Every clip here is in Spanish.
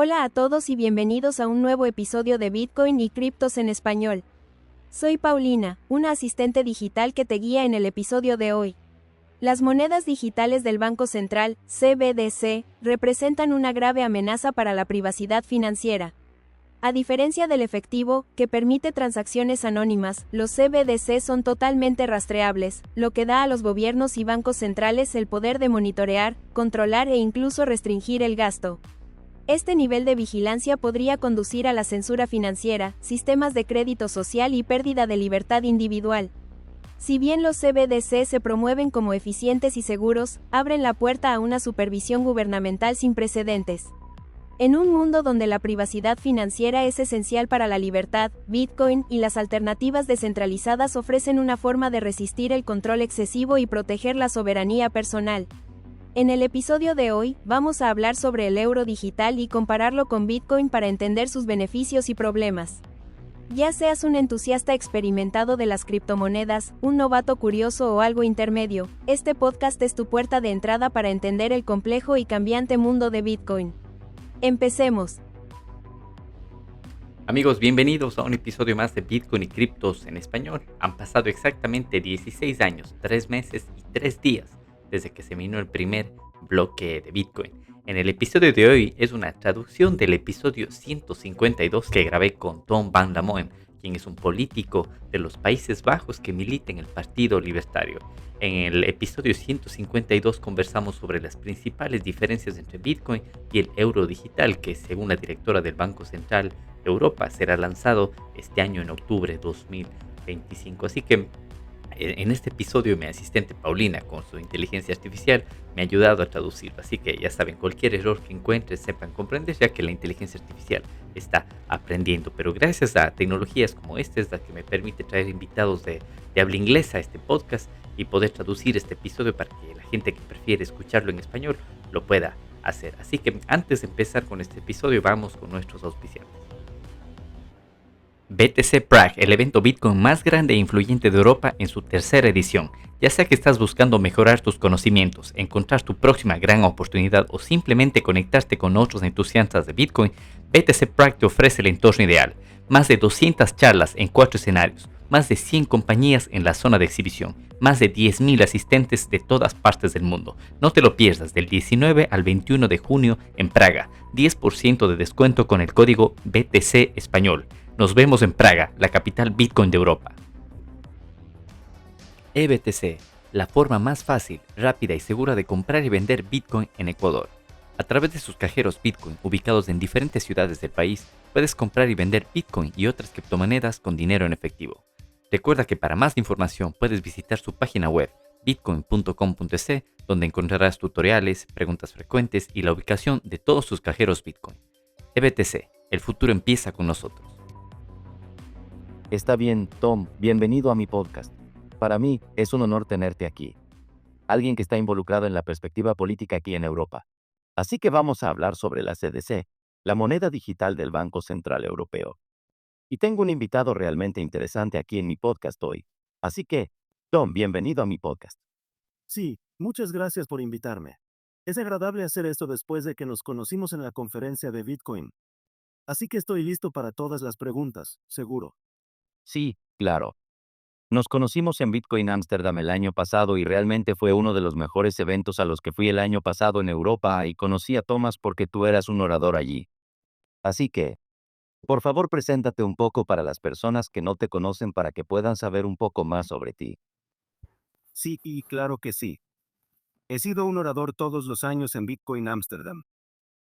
Hola a todos y bienvenidos a un nuevo episodio de Bitcoin y criptos en español. Soy Paulina, una asistente digital que te guía en el episodio de hoy. Las monedas digitales del Banco Central, CBDC, representan una grave amenaza para la privacidad financiera. A diferencia del efectivo, que permite transacciones anónimas, los CBDC son totalmente rastreables, lo que da a los gobiernos y bancos centrales el poder de monitorear, controlar e incluso restringir el gasto. Este nivel de vigilancia podría conducir a la censura financiera, sistemas de crédito social y pérdida de libertad individual. Si bien los CBDC se promueven como eficientes y seguros, abren la puerta a una supervisión gubernamental sin precedentes. En un mundo donde la privacidad financiera es esencial para la libertad, Bitcoin y las alternativas descentralizadas ofrecen una forma de resistir el control excesivo y proteger la soberanía personal. En el episodio de hoy, vamos a hablar sobre el euro digital y compararlo con Bitcoin para entender sus beneficios y problemas. Ya seas un entusiasta experimentado de las criptomonedas, un novato curioso o algo intermedio, este podcast es tu puerta de entrada para entender el complejo y cambiante mundo de Bitcoin. Empecemos. Amigos, bienvenidos a un episodio más de Bitcoin y criptos en español. Han pasado exactamente 16 años, 3 meses y 3 días desde que se minó el primer bloque de Bitcoin. En el episodio de hoy es una traducción del episodio 152 que grabé con Tom van der Molen, quien es un político de los Países Bajos que milita en el Partido Libertario. En el episodio 152 conversamos sobre las principales diferencias entre Bitcoin y el euro digital, que según la directora del Banco Central de Europa será lanzado este año en octubre de 2025. Así que en este episodio mi asistente Paulina con su inteligencia artificial me ha ayudado a traducirlo. Así que ya saben, cualquier error que encuentres sepan comprender, ya que la inteligencia artificial está aprendiendo. Pero gracias a tecnologías como esta es la que me permite traer invitados de habla inglesa a este podcast y poder traducir este episodio para que la gente que prefiere escucharlo en español lo pueda hacer. Así que antes de empezar con este episodio vamos con nuestros auspiciantes. BTC Prague, el evento Bitcoin más grande e influyente de Europa en su tercera edición. Ya sea que estás buscando mejorar tus conocimientos, encontrar tu próxima gran oportunidad o simplemente conectarte con otros entusiastas de Bitcoin, BTC Prague te ofrece el entorno ideal. Más de 200 charlas en 4 escenarios, más de 100 compañías en la zona de exhibición, más de 10.000 asistentes de todas partes del mundo. No te lo pierdas del 19 al 21 de junio en Praga. 10% de descuento con el código BTC Español. Nos vemos en Praga, la capital Bitcoin de Europa. EBTC, la forma más fácil, rápida y segura de comprar y vender Bitcoin en Ecuador. A través de sus cajeros Bitcoin ubicados en diferentes ciudades del país, puedes comprar y vender Bitcoin y otras criptomonedas con dinero en efectivo. Recuerda que para más información puedes visitar su página web bitcoin.com.es, donde encontrarás tutoriales, preguntas frecuentes y la ubicación de todos sus cajeros Bitcoin. EBTC, el futuro empieza con nosotros. Está bien, Tom, bienvenido a mi podcast. Para mí, es un honor tenerte aquí. Alguien que está involucrado en la perspectiva política aquí en Europa. Así que vamos a hablar sobre la CDC, la moneda digital del Banco Central Europeo. Y tengo un invitado realmente interesante aquí en mi podcast hoy. Así que, Tom, bienvenido a mi podcast. Sí, muchas gracias por invitarme. Es agradable hacer esto después de que nos conocimos en la conferencia de Bitcoin. Así que estoy listo para todas las preguntas, seguro. Sí, claro. Nos conocimos en Bitcoin Amsterdam el año pasado y realmente fue uno de los mejores eventos a los que fui el año pasado en Europa y conocí a Thomas porque tú eras un orador allí. Así que, por favor, preséntate un poco para las personas que no te conocen para que puedan saber un poco más sobre ti. Sí, y claro que sí. He sido un orador todos los años en Bitcoin Amsterdam.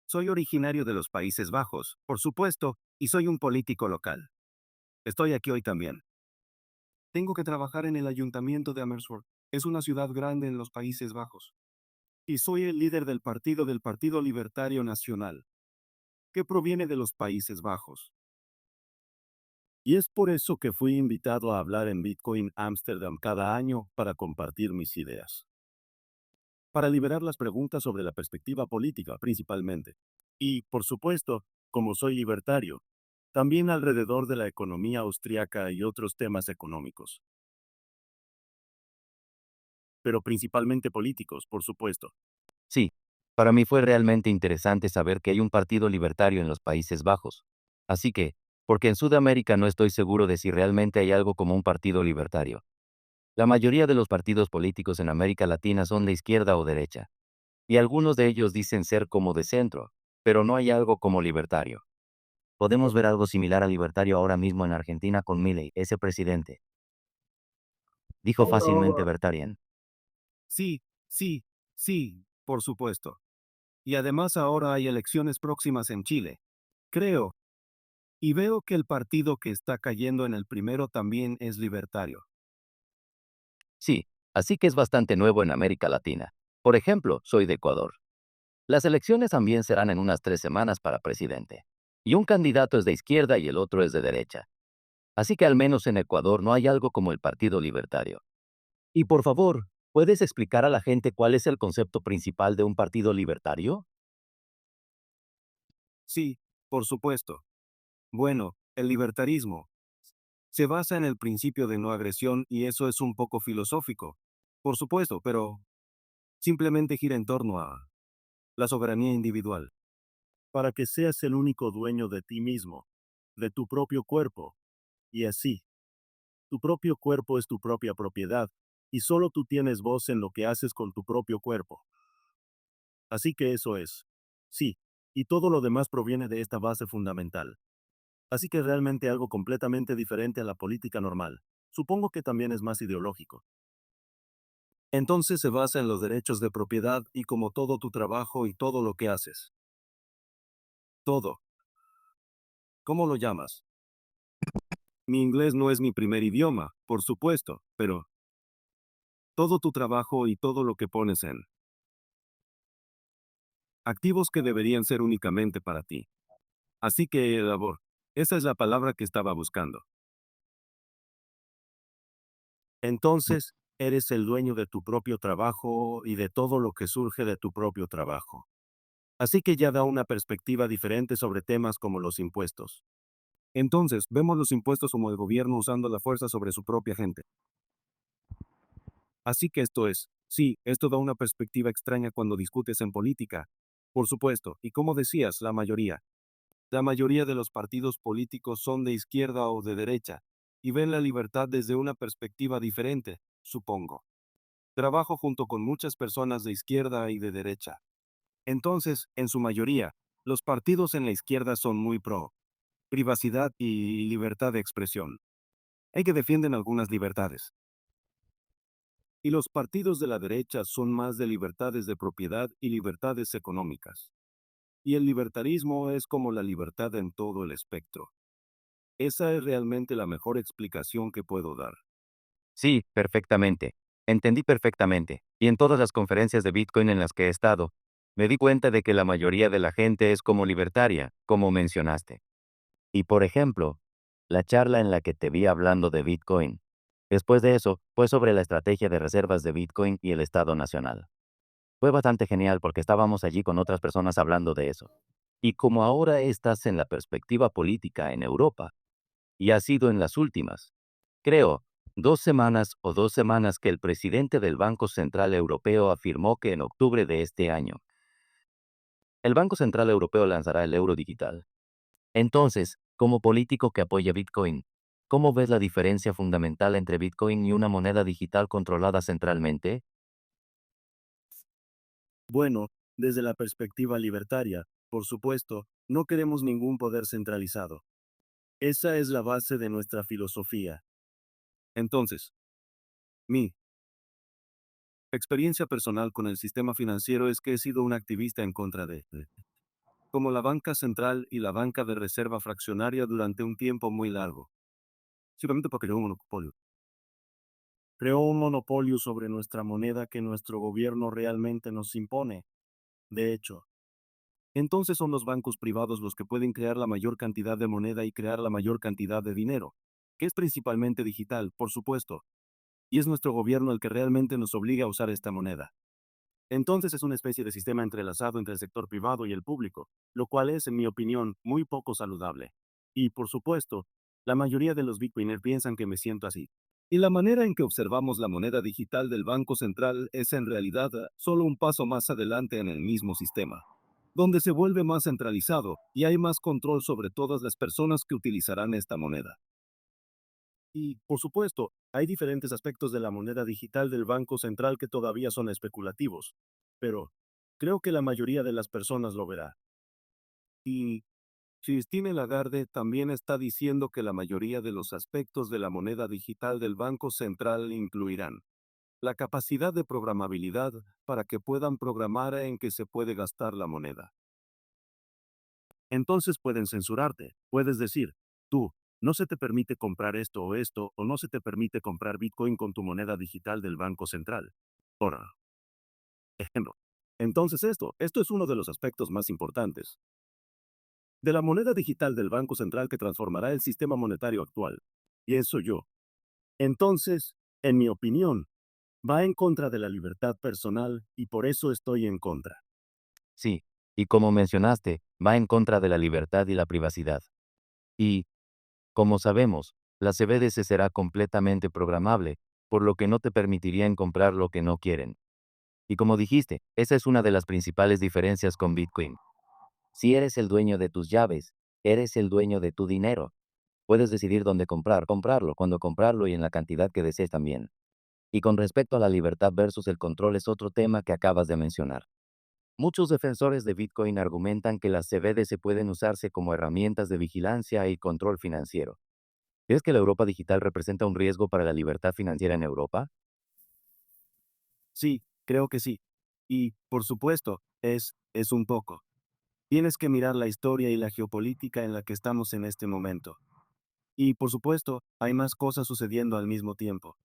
Soy originario de los Países Bajos, por supuesto, y soy un político local. Estoy aquí hoy también. Tengo que trabajar en el ayuntamiento de Amersfoort. Es una ciudad grande en los Países Bajos. Y soy el líder del Partido Libertario Nacional, que proviene de los Países Bajos. Y es por eso que fui invitado a hablar en Bitcoin Amsterdam cada año para compartir mis ideas. Para liberar las preguntas sobre la perspectiva política principalmente. Y, por supuesto, como soy libertario, también alrededor de la economía austriaca y otros temas económicos. Pero principalmente políticos, por supuesto. Sí, Para mí fue realmente interesante saber que hay un partido libertario en los Países Bajos. Así que, porque en Sudamérica no estoy seguro de si realmente hay algo como un partido libertario. La mayoría de los partidos políticos en América Latina son de izquierda o derecha, y algunos de ellos dicen ser como de centro, pero no hay algo como libertario. Podemos ver algo similar a libertario ahora mismo en Argentina con Milei, ese presidente. Dijo fácilmente Bertarian. Sí, sí, sí, por supuesto. Y además ahora hay elecciones próximas en Chile. Creo. Y veo que el partido que está cayendo en el primero también es libertario. Sí, así que es bastante nuevo en América Latina. Por ejemplo, soy de Ecuador. Las elecciones también serán en unas 3 semanas para presidente. Y un candidato es de izquierda y el otro es de derecha. Así que al menos en Ecuador no hay algo como el Partido Libertario. Y por favor, ¿puedes explicar a la gente cuál es el concepto principal de un partido libertario? Sí, por supuesto. Bueno, el libertarismo se basa en el principio de no agresión y eso es un poco filosófico. Por supuesto, pero simplemente gira en torno a la soberanía individual. Para que seas el único dueño de ti mismo, de tu propio cuerpo. Y así, tu propio cuerpo es tu propia propiedad, y solo tú tienes voz en lo que haces con tu propio cuerpo. Así que eso es. Sí, y todo lo demás proviene de esta base fundamental. Así que realmente algo completamente diferente a la política normal. Supongo que también es más ideológico. Entonces se basa en los derechos de propiedad y como todo tu trabajo y todo lo que haces. Todo. ¿Cómo lo llamas? Mi inglés no es mi primer idioma, por supuesto, pero todo tu trabajo y todo lo que pones en activos que deberían ser únicamente para ti. Así que, labor. Esa es la palabra que estaba buscando. Entonces, eres el dueño de tu propio trabajo y de todo lo que surge de tu propio trabajo. Así que ya da una perspectiva diferente sobre temas como los impuestos. Entonces, vemos los impuestos como el gobierno usando la fuerza sobre su propia gente. Así que esto es, sí, esto da una perspectiva extraña cuando discutes en política. Por supuesto, y como decías, la mayoría de los partidos políticos son de izquierda o de derecha, y ven la libertad desde una perspectiva diferente, supongo. Trabajo junto con muchas personas de izquierda y de derecha. Entonces, en su mayoría, los partidos en la izquierda son muy pro privacidad y libertad de expresión. Hay que defienden algunas libertades. Y los partidos de la derecha son más de libertades de propiedad y libertades económicas. Y el libertarismo es como la libertad en todo el espectro. Esa es realmente la mejor explicación que puedo dar. Sí, perfectamente. Entendí perfectamente. Y en todas las conferencias de Bitcoin en las que he estado, me di cuenta de que la mayoría de la gente es como libertaria, como mencionaste. Y por ejemplo, la charla en la que te vi hablando de Bitcoin, después de eso, fue sobre la estrategia de reservas de Bitcoin y el Estado Nacional. Fue bastante genial porque estábamos allí con otras personas hablando de eso. Y como ahora estás en la perspectiva política en Europa, y ha sido en las últimas, creo, 2 semanas o 2 semanas que el presidente del Banco Central Europeo afirmó que en octubre de este año, el Banco Central Europeo lanzará el euro digital. Entonces, como político que apoya Bitcoin, ¿cómo ves la diferencia fundamental entre Bitcoin y una moneda digital controlada centralmente? Bueno, desde la perspectiva libertaria, por supuesto, no queremos ningún poder centralizado. Esa es la base de nuestra filosofía. Entonces, mi experiencia personal con el sistema financiero es que he sido un activista en contra de, como la banca central y la banca de reserva fraccionaria durante un tiempo muy largo. Simplemente porque creó un monopolio. Creó un monopolio sobre nuestra moneda que nuestro gobierno realmente nos impone. De hecho, entonces son los bancos privados los que pueden crear la mayor cantidad de moneda y crear la mayor cantidad de dinero, que es principalmente digital, por supuesto, y es nuestro gobierno el que realmente nos obliga a usar esta moneda. Entonces es una especie de sistema entrelazado entre el sector privado y el público, lo cual es, en mi opinión, muy poco saludable. Y, por supuesto, la mayoría de los Bitcoiners piensan que me siento así. Y la manera en que observamos la moneda digital del Banco Central es en realidad solo un paso más adelante en el mismo sistema, donde se vuelve más centralizado y hay más control sobre todas las personas que utilizarán esta moneda. Y, por supuesto, hay diferentes aspectos de la moneda digital del Banco Central que todavía son especulativos, pero creo que la mayoría de las personas lo verá. Y Christine Lagarde también está diciendo que la mayoría de los aspectos de la moneda digital del Banco Central incluirán la capacidad de programabilidad para que puedan programar en que se puede gastar la moneda. Entonces pueden censurarte. Puedes decir, tú, no se te permite comprar esto, o no se te permite comprar Bitcoin con tu moneda digital del Banco Central. Por ejemplo. Entonces esto es uno de los aspectos más importantes de la moneda digital del Banco Central que transformará el sistema monetario actual. Y eso yo. Entonces, en mi opinión, va en contra de la libertad personal y por eso estoy en contra. Sí, y como mencionaste, va en contra de la libertad y la privacidad. Y, como sabemos, la CBDC será completamente programable, por lo que no te permitirían comprar lo que no quieren. Y como dijiste, esa es una de las principales diferencias con Bitcoin. Si eres el dueño de tus llaves, eres el dueño de tu dinero. Puedes decidir dónde comprarlo, cuándo comprarlo y en la cantidad que desees también. Y con respecto a la libertad versus el control es otro tema que acabas de mencionar. Muchos defensores de Bitcoin argumentan que las CBDC pueden usarse como herramientas de vigilancia y control financiero. ¿Crees que la Europa digital representa un riesgo para la libertad financiera en Europa? Sí, creo que sí. Y, por supuesto, es un poco. Tienes que mirar la historia y la geopolítica en la que estamos en este momento. Y, por supuesto, hay más cosas sucediendo al mismo tiempo.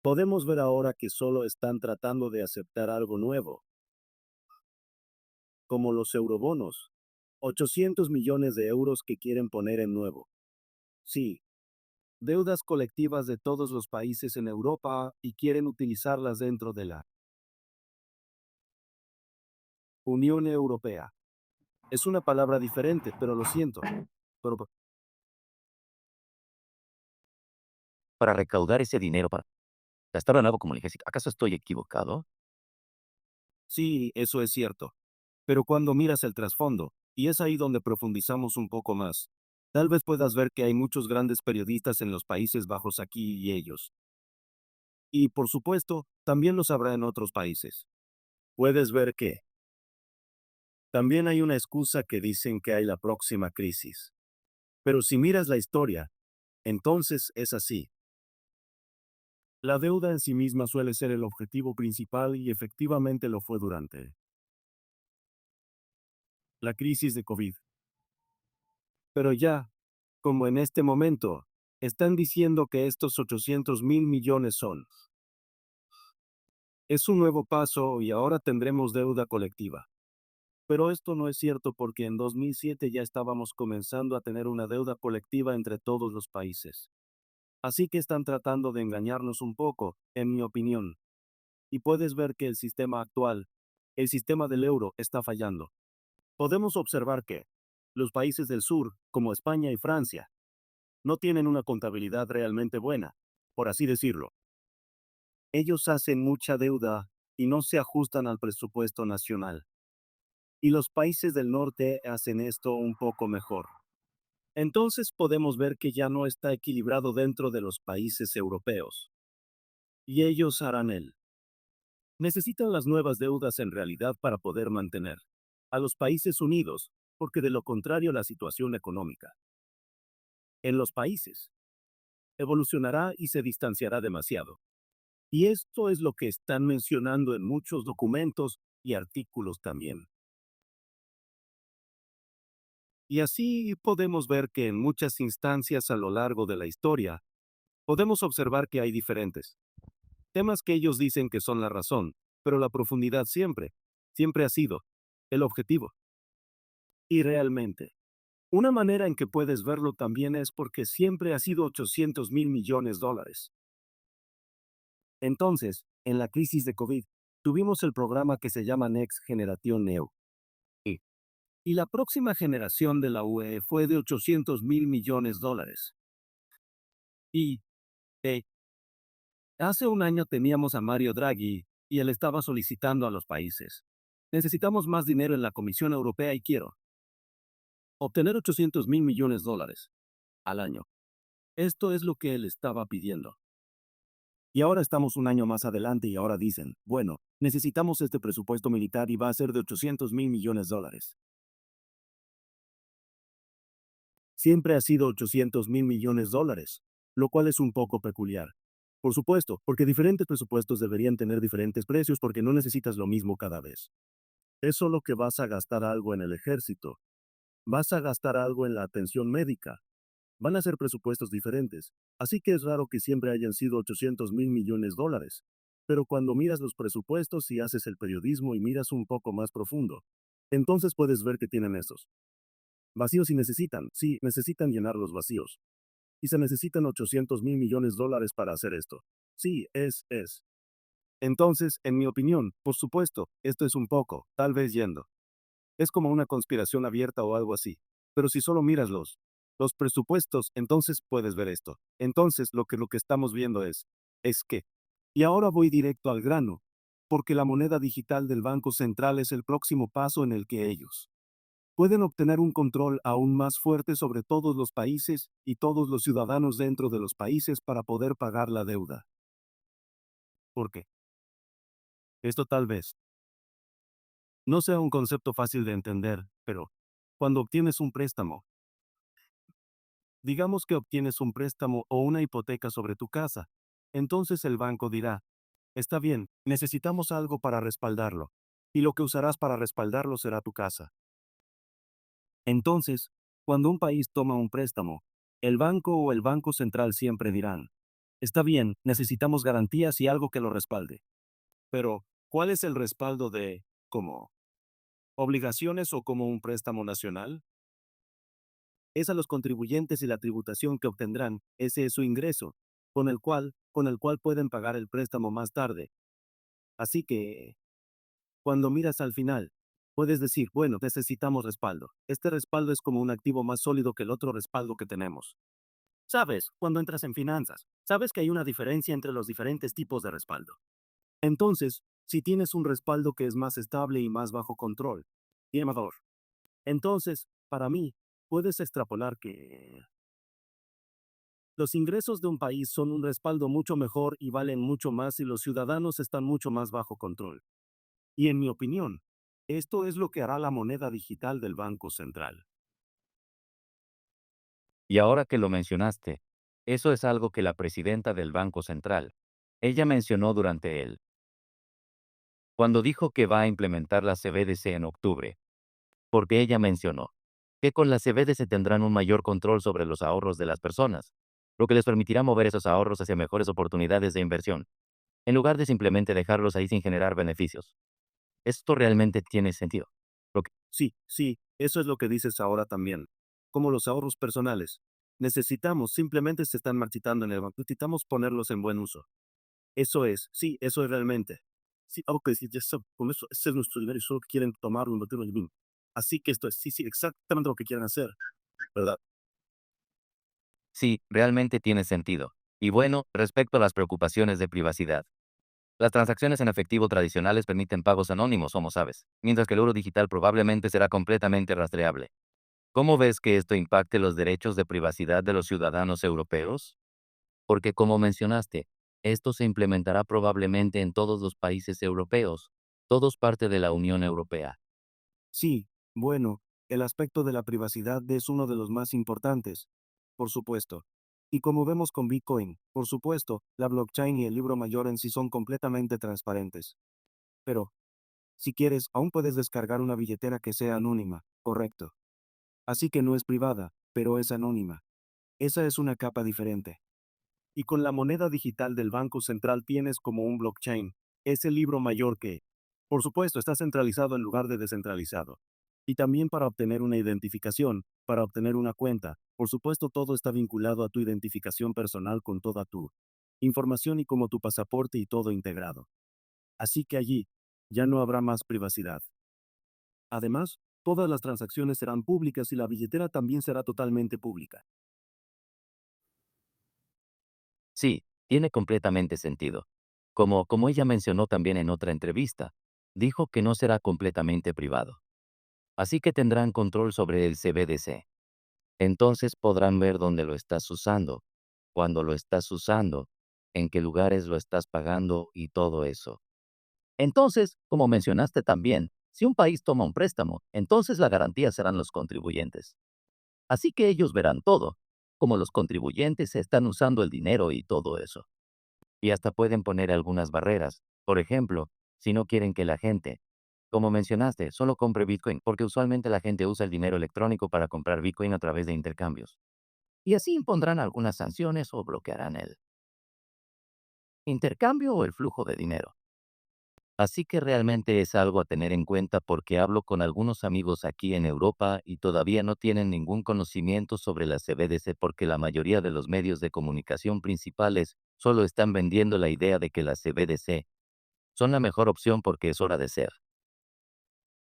Podemos ver ahora que solo están tratando de aceptar algo nuevo, como los eurobonos. 800 millones de euros que quieren poner en nuevo. Sí, deudas colectivas de todos los países en Europa y quieren utilizarlas dentro de la Unión Europea. Es una palabra diferente, pero lo siento. Pero Para recaudar ese dinero para gastarlo de nuevo como el ejército. ¿Acaso estoy equivocado? sí, eso es cierto. Pero cuando miras el trasfondo, y es ahí donde profundizamos un poco más, tal vez puedas ver que hay muchos grandes periodistas en los Países Bajos aquí y ellos. Y por supuesto, también los habrá en otros países. Puedes ver que también hay una excusa que dicen que hay la próxima crisis. Pero si miras la historia, entonces es así. La deuda en sí misma suele ser el objetivo principal y efectivamente lo fue durante la crisis de COVID. Pero ya, como en este momento, están diciendo que estos 800.000 millones son. Es un nuevo paso y ahora tendremos deuda colectiva. Pero esto no es cierto porque en 2007 ya estábamos comenzando a tener una deuda colectiva entre todos los países. Así que están tratando de engañarnos un poco, en mi opinión. Y puedes ver que el sistema actual, el sistema del euro, está fallando. Podemos observar que los países del sur, como España y Francia, no tienen una contabilidad realmente buena, por así decirlo. Ellos hacen mucha deuda y no se ajustan al presupuesto nacional. Y los países del norte hacen esto un poco mejor. Entonces podemos ver que ya no está equilibrado dentro de los países europeos. Y ellos harán él. Necesitan las nuevas deudas en realidad para poder mantener a los países unidos, porque de lo contrario la situación económica en los países evolucionará y se distanciará demasiado. Y esto es lo que están mencionando en muchos documentos y artículos también. Y así podemos ver que en muchas instancias a lo largo de la historia, podemos observar que hay diferentes temas que ellos dicen que son la razón, pero la profundidad siempre ha sido el objetivo. Y realmente, una manera en que puedes verlo también es porque siempre ha sido 800.000 millones de dólares. Entonces, en la crisis de COVID, tuvimos el programa que se llama Next Generation EU. Y y la próxima generación de la UE fue de 800.000 millones de dólares. Y, Hace un año teníamos a Mario Draghi y él estaba solicitando a los países. Necesitamos más dinero en la Comisión Europea y quiero obtener 800.000 millones de dólares al año. Esto es lo que él estaba pidiendo. Y ahora estamos un año más adelante y ahora dicen, bueno, necesitamos este presupuesto militar y va a ser de 800.000 millones de dólares. Siempre ha sido 800.000 millones de dólares, lo cual es un poco peculiar. Por supuesto, porque diferentes presupuestos deberían tener diferentes precios porque no necesitas lo mismo cada vez. Es solo que vas a gastar algo en el ejército, vas a gastar algo en la atención médica. Van a ser presupuestos diferentes, así que es raro que siempre hayan sido 800.000 millones de dólares. Pero cuando miras los presupuestos y haces el periodismo y miras un poco más profundo, entonces puedes ver que tienen esos vacíos y necesitan llenar los vacíos. Y se necesitan 800.000 millones de dólares para hacer esto. Sí, es. Entonces, en mi opinión, por supuesto, esto es un poco, tal vez yendo. Es como una conspiración abierta o algo así. Pero si solo miras los presupuestos, entonces puedes ver esto. Entonces, lo que estamos viendo es que, y ahora voy directo al grano, porque la moneda digital del Banco Central es el próximo paso en el que ellos pueden obtener un control aún más fuerte sobre todos los países y todos los ciudadanos dentro de los países para poder pagar la deuda. ¿Por qué? Esto tal vez no sea un concepto fácil de entender, pero cuando obtienes un préstamo, digamos que obtienes un préstamo o una hipoteca sobre tu casa, entonces el banco dirá, está bien, necesitamos algo para respaldarlo, y lo que usarás para respaldarlo será tu casa. Entonces, cuando un país toma un préstamo, el banco o el Banco Central siempre dirán, está bien, necesitamos garantías y algo que lo respalde. Pero, ¿cuál es el respaldo de, como, obligaciones o como un préstamo nacional? Es a los contribuyentes y la tributación que obtendrán, ese es su ingreso, con el cual pueden pagar el préstamo más tarde. Así que, cuando miras al final, puedes decir, bueno, necesitamos respaldo. Este respaldo es como un activo más sólido que el otro respaldo que tenemos. Sabes, cuando entras en finanzas, sabes que hay una diferencia entre los diferentes tipos de respaldo. Entonces, si tienes un respaldo que es más estable y más bajo control, y amador, entonces, para mí, puedes extrapolar que los ingresos de un país son un respaldo mucho mejor y valen mucho más si los ciudadanos están mucho más bajo control. Y en mi opinión, esto es lo que hará la moneda digital del Banco Central. Y ahora que lo mencionaste, eso es algo que la presidenta del Banco Central, ella mencionó durante él, cuando dijo que va a implementar la CBDC en octubre, porque ella mencionó que con la CBDC tendrán un mayor control sobre los ahorros de las personas, lo que les permitirá mover esos ahorros hacia mejores oportunidades de inversión, en lugar de simplemente dejarlos ahí sin generar beneficios. Esto realmente tiene sentido. Lo que- Sí, eso es lo que dices ahora también. Como los ahorros personales. Simplemente se están marchitando en el banco. Necesitamos ponerlos en buen uso. Eso es realmente. Sí, ok, sí, ya está, con eso, ese es nuestro dinero y solo quieren tomarlo y invertirlo en el BIM. Así que esto es, sí, exactamente lo que quieren hacer, ¿verdad? Sí, realmente tiene sentido. Y bueno, respecto a las preocupaciones de privacidad. Las transacciones en efectivo tradicionales permiten pagos anónimos, como sabes, mientras que el euro digital probablemente será completamente rastreable. ¿Cómo ves que esto impacte los derechos de privacidad de los ciudadanos europeos? Porque como mencionaste, esto se implementará probablemente en todos los países europeos, todos parte de la Unión Europea. Sí, bueno, el aspecto de la privacidad es uno de los más importantes, por supuesto. Y como vemos con Bitcoin, por supuesto, la blockchain y el libro mayor en sí son completamente transparentes. Pero, si quieres, aún puedes descargar una billetera que sea anónima, correcto. Así que no es privada, pero es anónima. Esa es una capa diferente. Y con la moneda digital del Banco Central tienes como un blockchain. Es el libro mayor que, por supuesto, está centralizado en lugar de descentralizado. Y también para obtener una identificación, para obtener una cuenta, por supuesto todo está vinculado a tu identificación personal con toda tu información y como tu pasaporte y todo integrado. Así que allí, ya no habrá más privacidad. Además, todas las transacciones serán públicas y la billetera también será totalmente pública. Sí, Tiene completamente sentido. Como ella mencionó también en otra entrevista, dijo que no será completamente privado. Así que tendrán control sobre el CBDC. Entonces podrán ver dónde lo estás usando, cuándo lo estás usando, en qué lugares lo estás pagando y todo eso. Entonces, como mencionaste también, si un país toma un préstamo, entonces la garantía serán los contribuyentes. Así que ellos verán todo, como los contribuyentes están usando el dinero y todo eso. Y hasta pueden poner algunas barreras. Por ejemplo, si no quieren que la gente, como mencionaste, solo compre Bitcoin, porque usualmente la gente usa el dinero electrónico para comprar Bitcoin a través de intercambios. Y así impondrán algunas sanciones o bloquearán el intercambio o el flujo de dinero. Así que realmente es algo a tener en cuenta porque hablo con algunos amigos aquí en Europa y todavía no tienen ningún conocimiento sobre la CBDC porque la mayoría de los medios de comunicación principales solo están vendiendo la idea de que la CBDC son la mejor opción porque es hora de ser,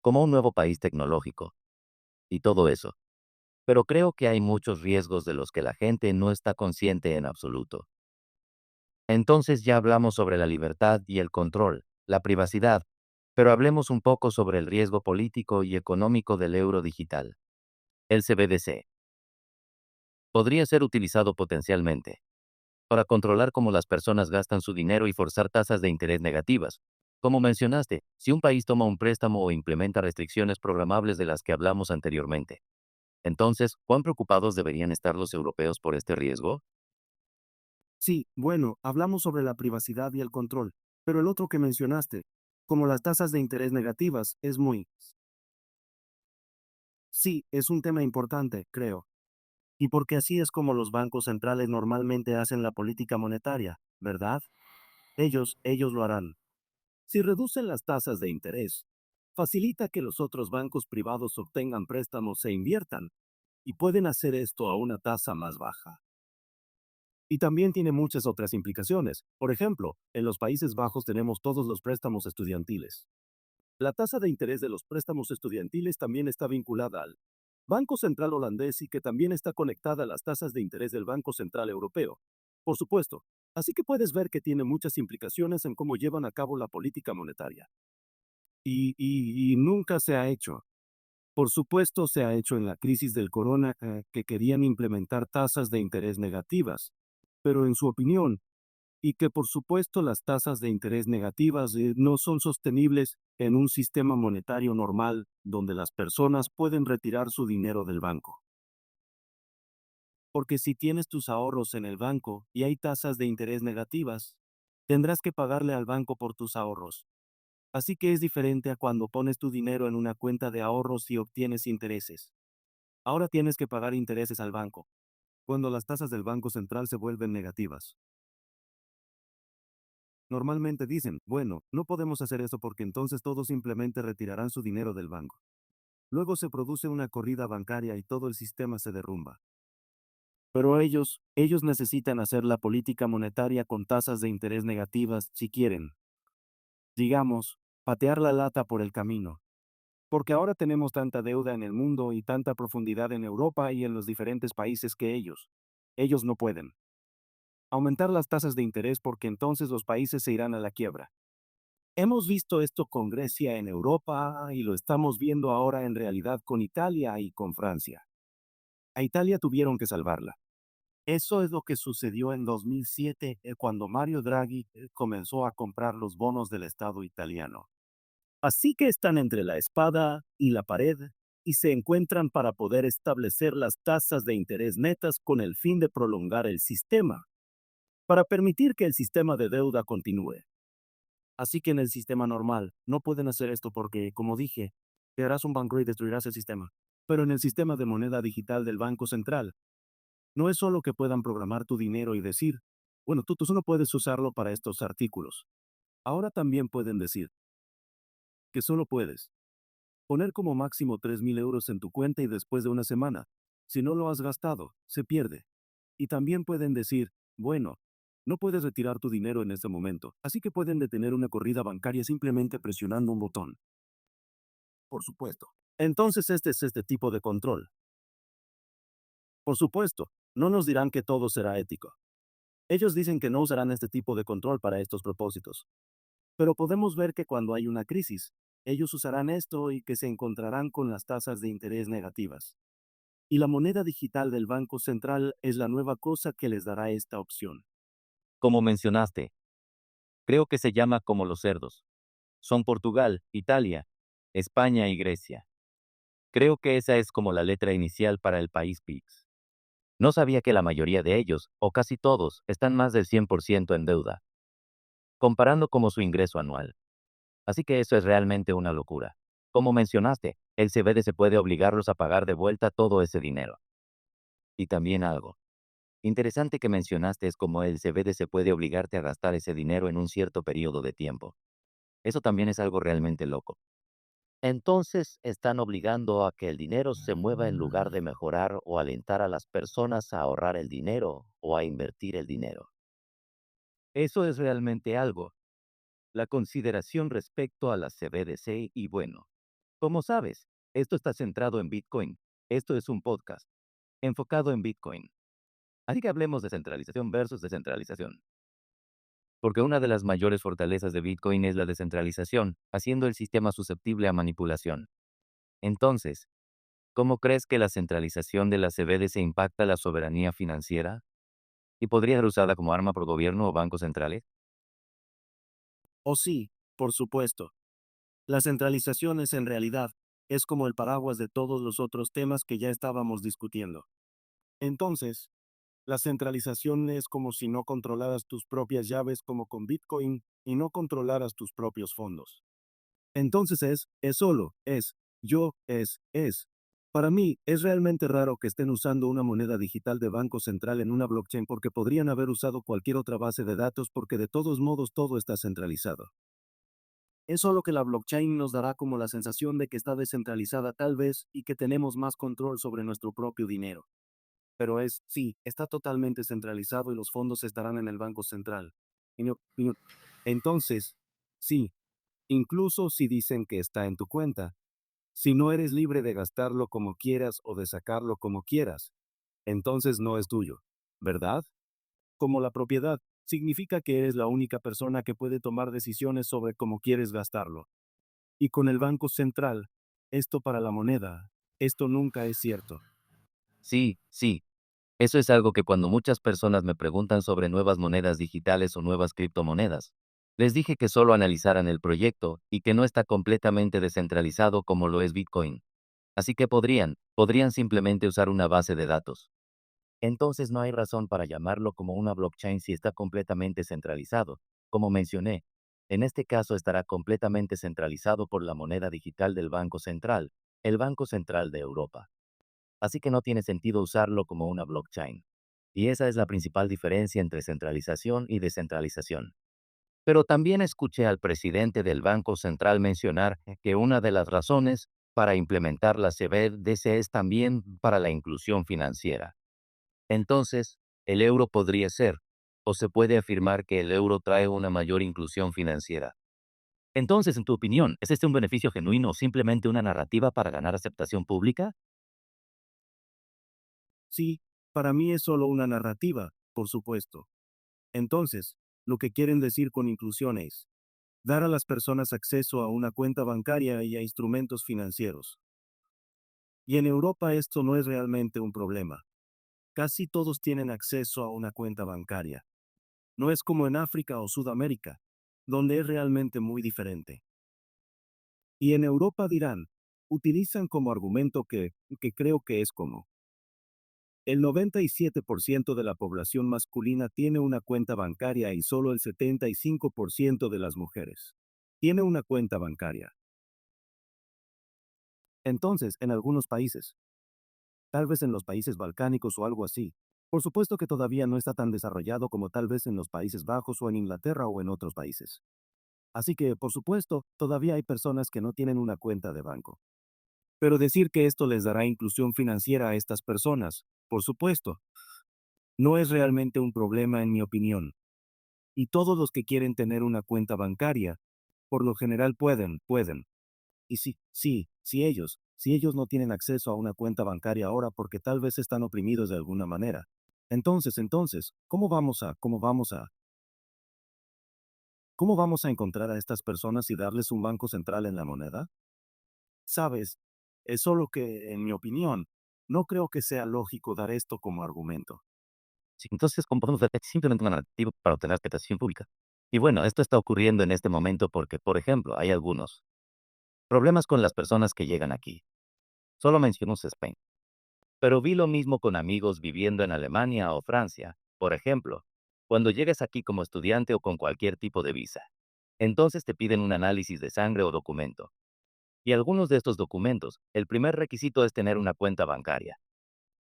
como un nuevo país tecnológico y todo eso. Pero creo que hay muchos riesgos de los que la gente no está consciente en absoluto. Entonces ya hablamos sobre la libertad y el control, la privacidad, pero hablemos un poco sobre el riesgo político y económico del euro digital. El CBDC podría ser utilizado potencialmente para controlar cómo las personas gastan su dinero y forzar tasas de interés negativas. Como mencionaste, si un país toma un préstamo o implementa restricciones programables de las que hablamos anteriormente, entonces, ¿cuán preocupados deberían estar los europeos por este riesgo? Sí, bueno, hablamos sobre la privacidad y el control, pero el otro que mencionaste, como las tasas de interés negativas, es muy... Sí, es un tema importante, creo. Y porque así es como los bancos centrales normalmente hacen la política monetaria, ¿verdad? Ellos lo harán. Si reducen las tasas de interés, facilita que los otros bancos privados obtengan préstamos e inviertan, y pueden hacer esto a una tasa más baja. Y también tiene muchas otras implicaciones. Por ejemplo, en los Países Bajos tenemos todos los préstamos estudiantiles. La tasa de interés de los préstamos estudiantiles también está vinculada al Banco Central holandés y que también está conectada a las tasas de interés del Banco Central Europeo. Por supuesto. Así que puedes ver que tiene muchas implicaciones en cómo llevan a cabo la política monetaria. Y nunca se ha hecho. Por supuesto, se ha hecho en la crisis del corona, que querían implementar tasas de interés negativas. Pero en su opinión, y que por supuesto las tasas de interés negativas no son sostenibles en un sistema monetario normal donde las personas pueden retirar su dinero del banco. Porque si tienes tus ahorros en el banco y hay tasas de interés negativas, tendrás que pagarle al banco por tus ahorros. Así que es diferente a cuando pones tu dinero en una cuenta de ahorros y obtienes intereses. Ahora tienes que pagar intereses al banco, cuando las tasas del Banco Central se vuelven negativas. Normalmente dicen, bueno, no podemos hacer eso porque entonces todos simplemente retirarán su dinero del banco. Luego se produce una corrida bancaria y todo el sistema se derrumba. Pero ellos necesitan hacer la política monetaria con tasas de interés negativas si quieren, digamos, patear la lata por el camino. Porque ahora tenemos tanta deuda en el mundo y tanta profundidad en Europa y en los diferentes países que ellos no pueden aumentar las tasas de interés porque entonces los países se irán a la quiebra. Hemos visto esto con Grecia en Europa y lo estamos viendo ahora en realidad con Italia y con Francia. A Italia tuvieron que salvarla. Eso es lo que sucedió en 2007, cuando Mario Draghi comenzó a comprar los bonos del Estado italiano. Así que están entre la espada y la pared y se encuentran para poder establecer las tasas de interés netas con el fin de prolongar el sistema, para permitir que el sistema de deuda continúe. Así que en el sistema normal no pueden hacer esto porque, como dije, te harás un banco y destruirás el sistema. Pero en el sistema de moneda digital del Banco Central, no es solo que puedan programar tu dinero y decir, bueno, tú solo puedes usarlo para estos artículos. Ahora también pueden decir que solo puedes poner como máximo 3.000 euros en tu cuenta y después de una semana, si no lo has gastado, se pierde. Y también pueden decir, bueno, no puedes retirar tu dinero en este momento, así que pueden detener una corrida bancaria simplemente presionando un botón. Por supuesto. Entonces este es este tipo de control. Por supuesto, no nos dirán que todo será ético. Ellos dicen que no usarán este tipo de control para estos propósitos. Pero podemos ver que cuando hay una crisis, ellos usarán esto y que se encontrarán con las tasas de interés negativas. Y la moneda digital del Banco Central es la nueva cosa que les dará esta opción. Como mencionaste, creo que se llama como los cerdos. Son Portugal, Italia, España y Grecia. Creo que esa es como la letra inicial para el país PIX. No sabía que la mayoría de ellos, o casi todos, están más del 100% en deuda, comparando como su ingreso anual. Así que eso es realmente una locura. Como mencionaste, el CBDC puede obligarlos a pagar de vuelta todo ese dinero. Y también algo interesante que mencionaste es cómo el CBDC puede obligarte a gastar ese dinero en un cierto periodo de tiempo. Eso también es algo realmente loco. Entonces, están obligando a que el dinero se mueva en lugar de mejorar o alentar a las personas a ahorrar el dinero o a invertir el dinero. Eso es realmente algo. La consideración respecto a la CBDC y bueno, como sabes, esto está centrado en Bitcoin. Esto es un podcast enfocado en Bitcoin. Así que hablemos de centralización versus descentralización. Porque una de las mayores fortalezas de Bitcoin es la descentralización, haciendo el sistema susceptible a manipulación. Entonces, ¿cómo crees que la centralización de la CBDC impacta la soberanía financiera? ¿Y podría ser usada como arma por gobierno o bancos centrales? O sí, por supuesto. La centralización es en realidad, es como el paraguas de todos los otros temas que ya estábamos discutiendo. Entonces, la centralización es como si no controlaras tus propias llaves como con Bitcoin y no controlaras tus propios fondos. Entonces es solo, es, yo, es. Para mí, es realmente raro que estén usando una moneda digital de banco central en una blockchain porque podrían haber usado cualquier otra base de datos porque de todos modos todo está centralizado. Es solo que la blockchain nos dará como la sensación de que está descentralizada tal vez y que tenemos más control sobre nuestro propio dinero. Pero sí, está totalmente centralizado y los fondos estarán en el Banco Central. Entonces, sí, incluso si dicen que está en tu cuenta, si no eres libre de gastarlo como quieras o de sacarlo como quieras, entonces no es tuyo, ¿verdad? Como la propiedad, significa que eres la única persona que puede tomar decisiones sobre cómo quieres gastarlo. Y con el Banco Central, esto para la moneda, esto nunca es cierto. Sí, sí. Eso es algo que cuando muchas personas me preguntan sobre nuevas monedas digitales o nuevas criptomonedas, les dije que solo analizaran el proyecto y que no está completamente descentralizado como lo es Bitcoin. Así que podrían simplemente usar una base de datos. Entonces no hay razón para llamarlo como una blockchain si está completamente centralizado. Como mencioné, en este caso estará completamente centralizado por la moneda digital del Banco Central, el Banco Central de Europa. Así que no tiene sentido usarlo como una blockchain. Y esa es la principal diferencia entre centralización y descentralización. Pero también escuché al presidente del Banco Central mencionar que una de las razones para implementar la CBDC es también para la inclusión financiera. Entonces, el euro podría ser, o se puede afirmar que el euro trae una mayor inclusión financiera. Entonces, en tu opinión, ¿es este un beneficio genuino o simplemente una narrativa para ganar aceptación pública? Sí, para mí es solo una narrativa, por supuesto. Entonces, lo que quieren decir con inclusión es dar a las personas acceso a una cuenta bancaria y a instrumentos financieros. Y en Europa esto no es realmente un problema. Casi todos tienen acceso a una cuenta bancaria. No es como en África o Sudamérica, donde es realmente muy diferente. Y en Europa dirán, utilizan como argumento que creo que es como. El 97% de la población masculina tiene una cuenta bancaria y solo el 75% de las mujeres tiene una cuenta bancaria. Entonces, en algunos países, tal vez en los países balcánicos o algo así, por supuesto que todavía no está tan desarrollado como tal vez en los Países Bajos o en Inglaterra o en otros países. Así que, por supuesto, todavía hay personas que no tienen una cuenta de banco. Pero decir que esto les dará inclusión financiera a estas personas, por supuesto, no es realmente un problema en mi opinión. Y todos los que quieren tener una cuenta bancaria, por lo general pueden. Y si ellos no tienen acceso a una cuenta bancaria ahora porque tal vez están oprimidos de alguna manera, Entonces, cómo vamos a encontrar a estas personas y darles un banco central en la moneda? Sabes, es solo que, en mi opinión, no creo que sea lógico dar esto como argumento. Sí, entonces, como podemos ver, es simplemente una narrativa para obtener aceptación pública. Y bueno, esto está ocurriendo en este momento porque, por ejemplo, hay algunos problemas con las personas que llegan aquí. Solo mencionamos España. Pero vi lo mismo con amigos viviendo en Alemania o Francia. Por ejemplo, cuando llegues aquí como estudiante o con cualquier tipo de visa, entonces te piden un análisis de sangre o documento. Y algunos de estos documentos, el primer requisito es tener una cuenta bancaria.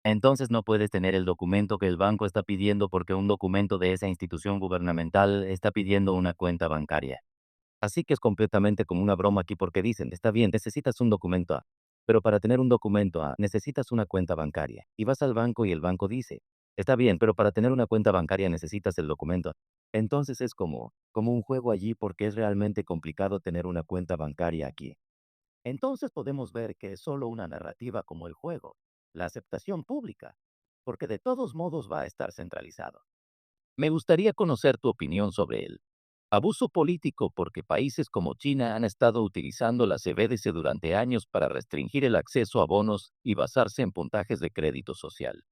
Entonces no puedes tener el documento que el banco está pidiendo porque un documento de esa institución gubernamental está pidiendo una cuenta bancaria. Así que es completamente como una broma aquí porque dicen, está bien, necesitas un documento A, pero para tener un documento A necesitas una cuenta bancaria. Y vas al banco y el banco dice, está bien, pero para tener una cuenta bancaria necesitas el documento A. Entonces es como un juego allí porque es realmente complicado tener una cuenta bancaria aquí. Entonces podemos ver que es solo una narrativa como el juego, la aceptación pública, porque de todos modos va a estar centralizado. Me gustaría conocer tu opinión sobre el abuso político porque países como China han estado utilizando la CBDC durante años para restringir el acceso a bonos y basarse en puntajes de crédito social.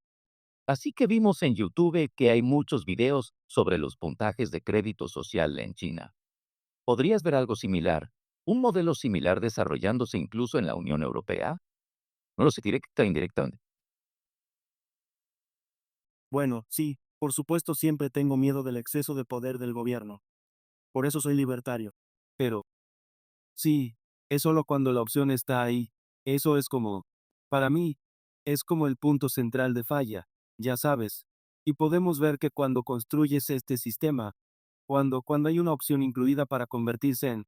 Así que vimos en YouTube que hay muchos videos sobre los puntajes de crédito social en China. ¿Podrías ver algo similar? ¿Un modelo similar desarrollándose incluso en la Unión Europea? No lo sé, directa o indirectamente. Bueno, sí, por supuesto siempre tengo miedo del exceso de poder del gobierno. Por eso soy libertario. Pero, sí, es solo cuando la opción está ahí. Eso es como, para mí, es como el punto central de falla, ya sabes. Y podemos ver que cuando construyes este sistema, cuando hay una opción incluida para convertirse en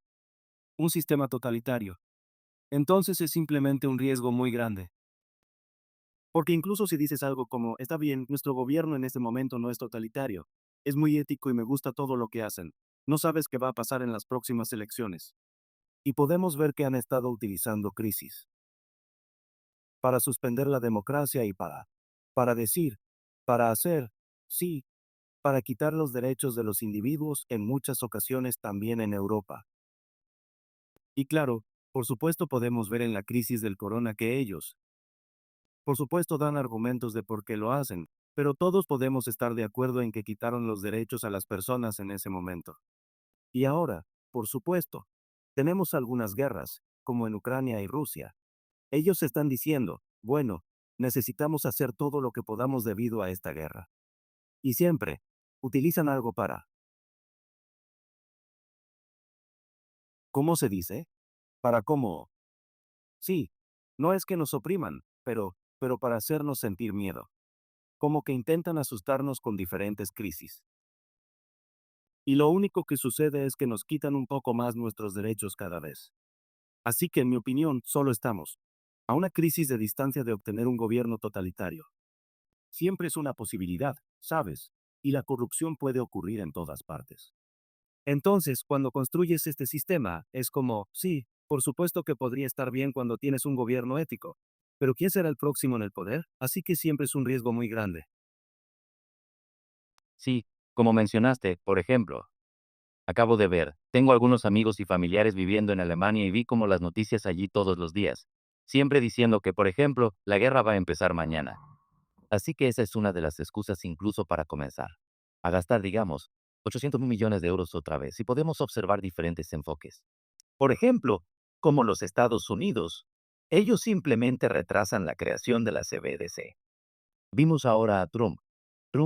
un sistema totalitario, entonces es simplemente un riesgo muy grande. Porque incluso si dices algo como, está bien, nuestro gobierno en este momento no es totalitario, es muy ético y me gusta todo lo que hacen, no sabes qué va a pasar en las próximas elecciones. Y podemos ver que han estado utilizando crisis para suspender la democracia y para decir, para hacer, sí, para quitar los derechos de los individuos en muchas ocasiones también en Europa. Y claro, por supuesto podemos ver en la crisis del corona que ellos, por supuesto dan argumentos de por qué lo hacen, pero todos podemos estar de acuerdo en que quitaron los derechos a las personas en ese momento. Y ahora, por supuesto, tenemos algunas guerras, como en Ucrania y Rusia. Ellos están diciendo, bueno, necesitamos hacer todo lo que podamos debido a esta guerra. Y siempre, utilizan algo para, ¿cómo se dice? Para cómo. Sí, no es que nos opriman, pero para hacernos sentir miedo. Como que intentan asustarnos con diferentes crisis. Y lo único que sucede es que nos quitan un poco más nuestros derechos cada vez. Así que, en mi opinión, solo estamos a una crisis de distancia de obtener un gobierno totalitario. Siempre es una posibilidad, ¿sabes? Y la corrupción puede ocurrir en todas partes. Entonces, cuando construyes este sistema, es como, sí, por supuesto que podría estar bien cuando tienes un gobierno ético, pero ¿quién será el próximo en el poder? Así que siempre es un riesgo muy grande. Sí, como mencionaste, por ejemplo, acabo de ver, tengo algunos amigos y familiares viviendo en Alemania y vi como las noticias allí todos los días, siempre diciendo que, por ejemplo, la guerra va a empezar mañana. Así que esa es una de las excusas incluso para comenzar a gastar, digamos, 800 millones de euros otra vez, y podemos observar diferentes enfoques. Por ejemplo, como los Estados Unidos, ellos simplemente retrasan la creación de la CBDC. Vimos ahora a Trump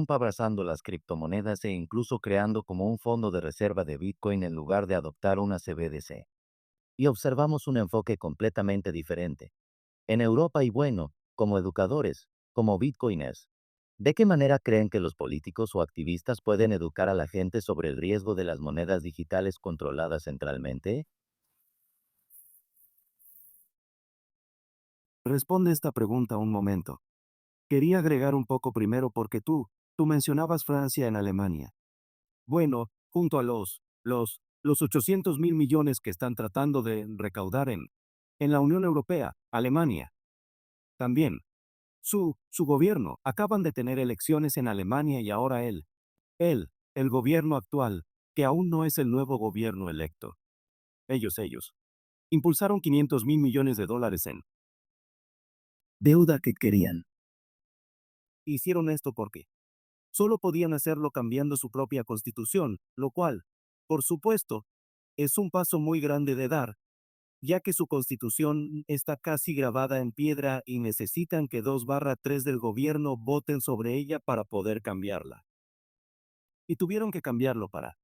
abrazando las criptomonedas e incluso creando como un fondo de reserva de Bitcoin en lugar de adoptar una CBDC. Y observamos un enfoque completamente diferente. En Europa y bueno, como educadores, como Bitcoiners, ¿de qué manera creen que los políticos o activistas pueden educar a la gente sobre el riesgo de las monedas digitales controladas centralmente? Responde esta pregunta un momento. Quería agregar un poco primero porque tú mencionabas Francia en Alemania. Bueno, junto a los 800.000 millones que están tratando de recaudar en la Unión Europea, Alemania, también, Su gobierno, acaban de tener elecciones en Alemania y ahora el gobierno actual, que aún no es el nuevo gobierno electo. Ellos, impulsaron 500 mil millones de dólares en deuda que querían. Hicieron esto porque solo podían hacerlo cambiando su propia constitución, lo cual, por supuesto, es un paso muy grande de dar, ya que su constitución está casi grabada en piedra y necesitan que 2/3 del gobierno voten sobre ella para poder cambiarla. Y tuvieron que cambiarlo para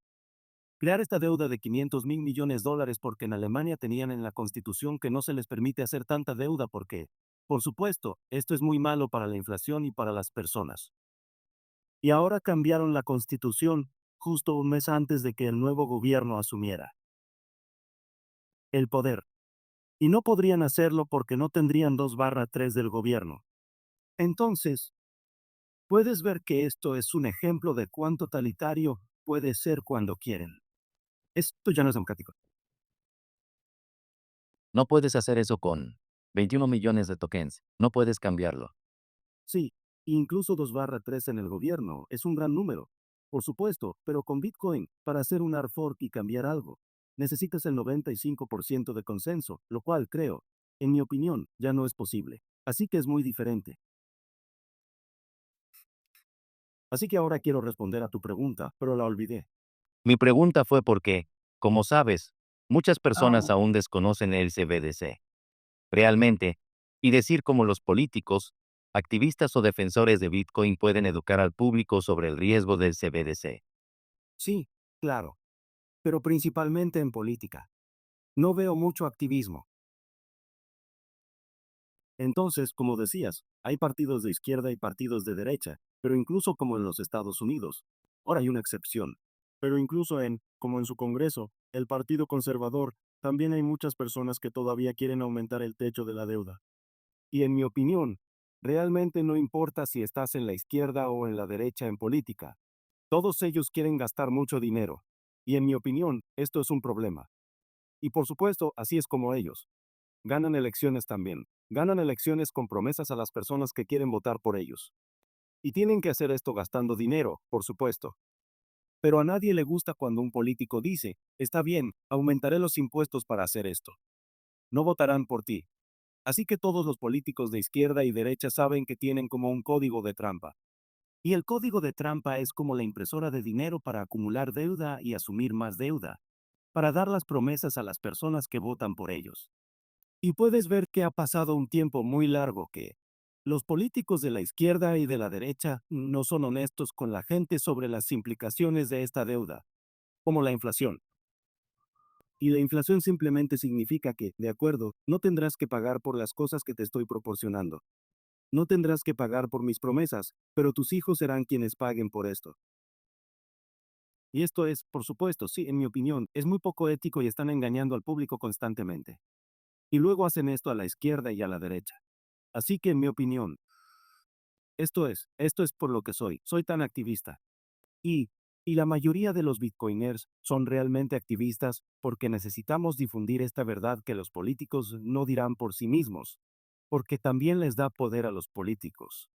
crear esta deuda de 500 mil millones de dólares porque en Alemania tenían en la constitución que no se les permite hacer tanta deuda porque, por supuesto, esto es muy malo para la inflación y para las personas. Y ahora cambiaron la constitución justo un mes antes de que el nuevo gobierno asumiera el poder. Y no podrían hacerlo porque no tendrían 2/3 del gobierno. Entonces, puedes ver que esto es un ejemplo de cuán totalitario puede ser cuando quieren. Esto ya no es democrático. No puedes hacer eso con 21 millones de tokens. No puedes cambiarlo. Sí, incluso 2/3 en el gobierno es un gran número. Por supuesto, pero con Bitcoin, para hacer un hard fork y cambiar algo, necesitas el 95% de consenso, lo cual creo, en mi opinión, ya no es posible. Así que es muy diferente. Así que ahora quiero responder a tu pregunta, pero la olvidé. Mi pregunta fue porque, como sabes, muchas personas aún desconocen el CBDC. Realmente, y decir cómo los políticos, activistas o defensores de Bitcoin pueden educar al público sobre el riesgo del CBDC. Sí, claro, pero principalmente en política. No veo mucho activismo. Entonces, como decías, hay partidos de izquierda y partidos de derecha, pero incluso como en los Estados Unidos. Ahora hay una excepción. Pero incluso como en su Congreso, el Partido Conservador, también hay muchas personas que todavía quieren aumentar el techo de la deuda. Y en mi opinión, realmente no importa si estás en la izquierda o en la derecha en política. Todos ellos quieren gastar mucho dinero. Y en mi opinión, esto es un problema. Y por supuesto, así es como ellos ganan elecciones también. Ganan elecciones con promesas a las personas que quieren votar por ellos. Y tienen que hacer esto gastando dinero, por supuesto. Pero a nadie le gusta cuando un político dice, está bien, aumentaré los impuestos para hacer esto. No votarán por ti. Así que todos los políticos de izquierda y derecha saben que tienen como un código de trampa. Y el código de trampa es como la impresora de dinero para acumular deuda y asumir más deuda, para dar las promesas a las personas que votan por ellos. Y puedes ver que ha pasado un tiempo muy largo que los políticos de la izquierda y de la derecha no son honestos con la gente sobre las implicaciones de esta deuda, como la inflación. Y la inflación simplemente significa que, de acuerdo, no tendrás que pagar por las cosas que te estoy proporcionando. No tendrás que pagar por mis promesas, pero tus hijos serán quienes paguen por esto. Y esto es, por supuesto, sí, en mi opinión, es muy poco ético y están engañando al público constantemente. Y luego hacen esto a la izquierda y a la derecha. Así que en mi opinión, esto es por lo que soy tan activista. Y, y la mayoría de los bitcoiners son realmente activistas porque necesitamos difundir esta verdad que los políticos no dirán por sí mismos, porque también les da poder a los políticos.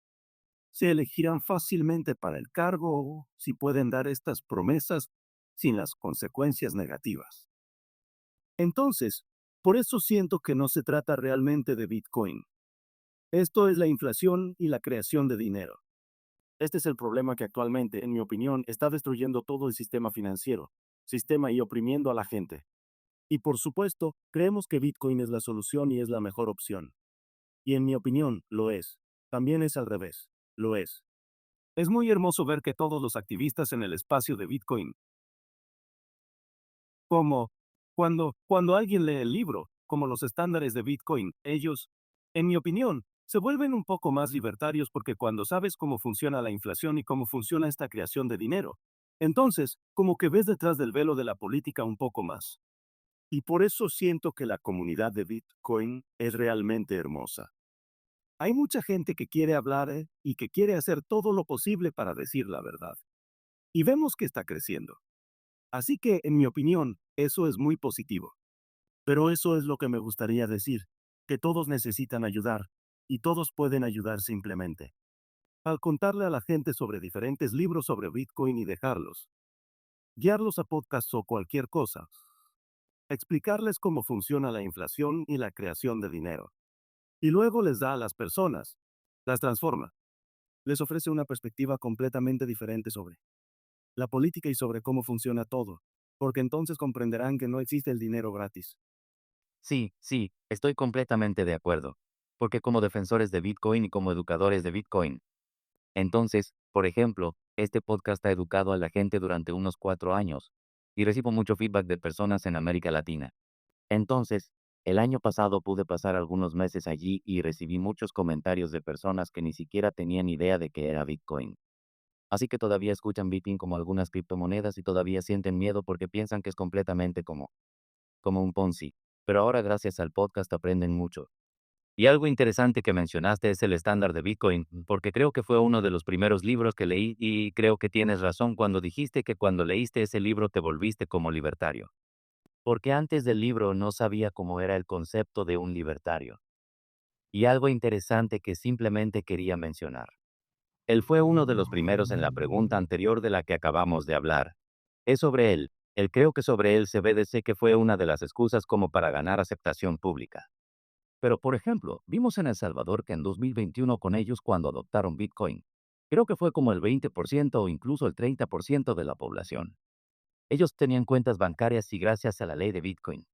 Se elegirán fácilmente para el cargo si pueden dar estas promesas sin las consecuencias negativas. Entonces, por eso siento que no se trata realmente de Bitcoin. Esto es la inflación y la creación de dinero. Este es el problema que actualmente, en mi opinión, está destruyendo todo el sistema financiero, sistema y oprimiendo a la gente. Y por supuesto, creemos que Bitcoin es la solución y es la mejor opción. Y en mi opinión, lo es. También es al revés. Lo es. Es muy hermoso ver que todos los activistas en el espacio de Bitcoin, como cuando alguien lee el libro, como los estándares de Bitcoin, ellos, en mi opinión, se vuelven un poco más libertarios porque cuando sabes cómo funciona la inflación y cómo funciona esta creación de dinero, entonces, como que ves detrás del velo de la política un poco más. Y por eso siento que la comunidad de Bitcoin es realmente hermosa. Hay mucha gente que quiere hablar y que quiere hacer todo lo posible para decir la verdad. Y vemos que está creciendo. Así que, en mi opinión, eso es muy positivo. Pero eso es lo que me gustaría decir, que todos necesitan ayudar, y todos pueden ayudar simplemente. Al contarle a la gente sobre diferentes libros sobre Bitcoin y dejarlos, guiarlos a podcasts o cualquier cosa, explicarles cómo funciona la inflación y la creación de dinero. Y luego les da a las personas, las transforma, les ofrece una perspectiva completamente diferente sobre la política y sobre cómo funciona todo, porque entonces comprenderán que no existe el dinero gratis. Sí, sí, estoy completamente de acuerdo. Porque como defensores de Bitcoin y como educadores de Bitcoin, entonces, por ejemplo, este podcast ha educado a la gente durante unos 4 años y recibo mucho feedback de personas en América Latina. Entonces, el año pasado pude pasar algunos meses allí y recibí muchos comentarios de personas que ni siquiera tenían idea de qué era Bitcoin. Así que todavía escuchan Bitcoin como algunas criptomonedas y todavía sienten miedo porque piensan que es completamente como un Ponzi. Pero ahora gracias al podcast aprenden mucho. Y algo interesante que mencionaste es el estándar de Bitcoin, porque creo que fue uno de los primeros libros que leí y creo que tienes razón cuando dijiste que cuando leíste ese libro te volviste como libertario. Porque antes del libro no sabía cómo era el concepto de un libertario. Y algo interesante que simplemente quería mencionar. Él fue uno de los primeros en la pregunta anterior de la que acabamos de hablar. Es sobre él. Él creo que sobre él se ve de que fue una de las excusas como para ganar aceptación pública. Pero, por ejemplo, vimos en El Salvador que en 2021 con ellos cuando adoptaron Bitcoin, creo que fue como el 20% o incluso el 30% de la población. Ellos tenían cuentas bancarias y gracias a la ley de Bitcoin,